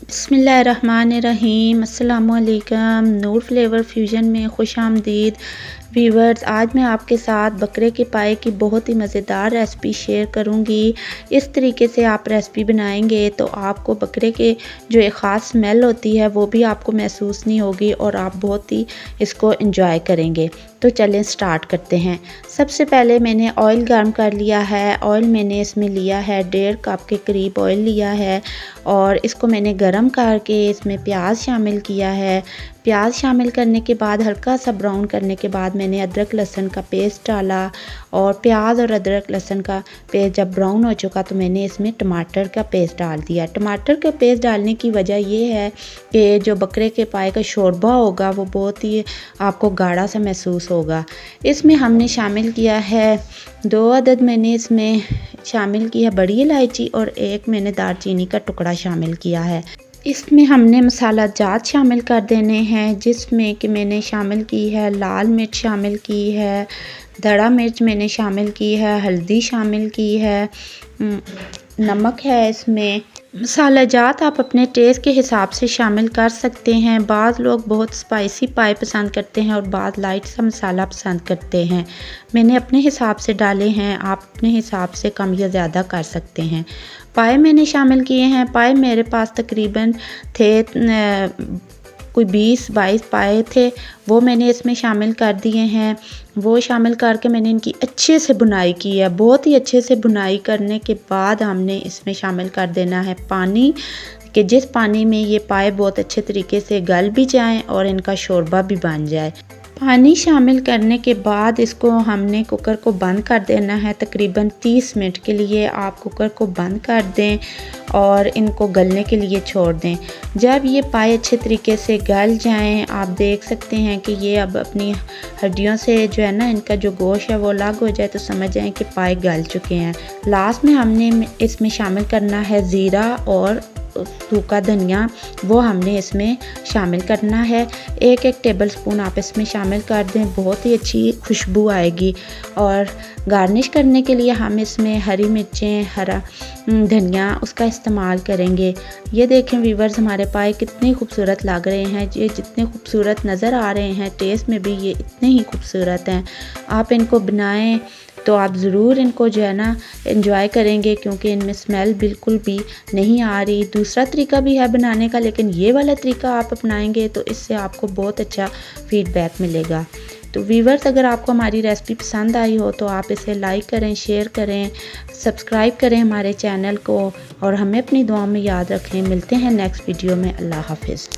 बिस्मिल्लाहिर्रहमानिर्रहीम अस्सलामुअलैकुम। नूर flavour fusion में खुश आमदीद व्यूवर्स। आज मैं आपके साथ बकरे के पाए की बहुत ही मज़ेदार रेसिपी शेयर करूंगी। इस तरीके से आप रेसिपी बनाएंगे तो आपको बकरे के जो एक ख़ास स्मेल होती है वो भी आपको महसूस नहीं होगी और आप बहुत ही इसको एंजॉय करेंगे। तो चलें स्टार्ट करते हैं। सबसे पहले मैंने ऑयल गर्म कर लिया है। ऑयल मैंने इसमें लिया है 1.5 कप के करीब ऑयल लिया है और इसको मैंने गरम करके इसमें प्याज शामिल किया है। प्याज शामिल करने के बाद हल्का सा ब्राउन करने के बाद मैंने अदरक लहसुन का पेस्ट डाला और प्याज और अदरक लहसुन का पेस्ट जब ब्राउन हो चुका तो मैंने इसमें टमाटर का पेस्ट डाल दिया। टमाटर का पेस्ट डालने की वजह ये है कि जो बकरे के पाए का शोरबा होगा वो बहुत ही आपको गाढ़ा सा महसूस होगा। इसमें हमने शामिल किया है 2 अदद मैंने इसमें शामिल किया बड़ी इलायची और 1 मैंने दालचीनी का टुकड़ा शामिल किया है। इसमें हमने मसाला जात शामिल कर देने हैं जिसमें कि मैंने शामिल की है लाल मिर्च शामिल की है, धड़ा मिर्च मैंने शामिल की है, हल्दी शामिल की है, नमक है इसमें। मसाला जात आप अपने टेस्ट के हिसाब से शामिल कर सकते हैं। बाज़ लोग बहुत स्पाइसी पाए पसंद करते हैं और बाज़ लाइट सा मसाला पसंद करते हैं। मैंने अपने हिसाब से डाले हैं, आप अपने हिसाब से कम या ज़्यादा कर सकते हैं। पाए मैंने शामिल किए हैं। पाए मेरे पास तकरीबन थे कोई 20-22 पाए थे, वो मैंने इसमें शामिल कर दिए हैं। वो शामिल करके मैंने इनकी अच्छे से बुनाई की है। बहुत ही अच्छे से बुनाई करने के बाद हमने इसमें शामिल कर देना है पानी, कि जिस पानी में ये पाए बहुत अच्छे तरीके से गल भी जाएं और इनका शोरबा भी बन जाए। पानी शामिल करने के बाद इसको हमने कुकर को बंद कर देना है। तकरीबन 30 मिनट के लिए आप कुकर को बंद कर दें और इनको गलने के लिए छोड़ दें। जब ये पाए अच्छे तरीके से गल जाएं, आप देख सकते हैं कि ये अब अपनी हड्डियों से जो है ना इनका जो गोश्त है वो अलग हो जाए तो समझ जाएं कि पाए गल चुके हैं। लास्ट में हमने इसमें शामिल करना है ज़ीरा और सूखा धनिया, वो हमने इसमें शामिल करना है। 1-1 टेबल स्पून आप इसमें शामिल कर दें, बहुत ही अच्छी खुशबू आएगी। और गार्निश करने के लिए हम इसमें हरी मिर्चें, हरा धनिया उसका इस्तेमाल करेंगे। ये देखें व्यूवर्स, हमारे पाए कितने खूबसूरत लग रहे हैं। ये जितने खूबसूरत नज़र आ रहे हैं टेस्ट में भी ये इतने ही खूबसूरत हैं। आप इनको बनाएं तो आप ज़रूर इनको जो है ना एंजॉय करेंगे क्योंकि इनमें स्मेल बिल्कुल भी नहीं आ रही। दूसरा तरीका भी है बनाने का, लेकिन ये वाला तरीका आप अपनाएंगे तो इससे आपको बहुत अच्छा फीडबैक मिलेगा। तो व्यूवर्स, अगर आपको हमारी रेसिपी पसंद आई हो तो आप इसे लाइक करें, शेयर करें, सब्सक्राइब करें हमारे चैनल को और हमें अपनी दुआ में याद रखें। मिलते हैं नेक्स्ट वीडियो में। अल्लाह हाफिज़।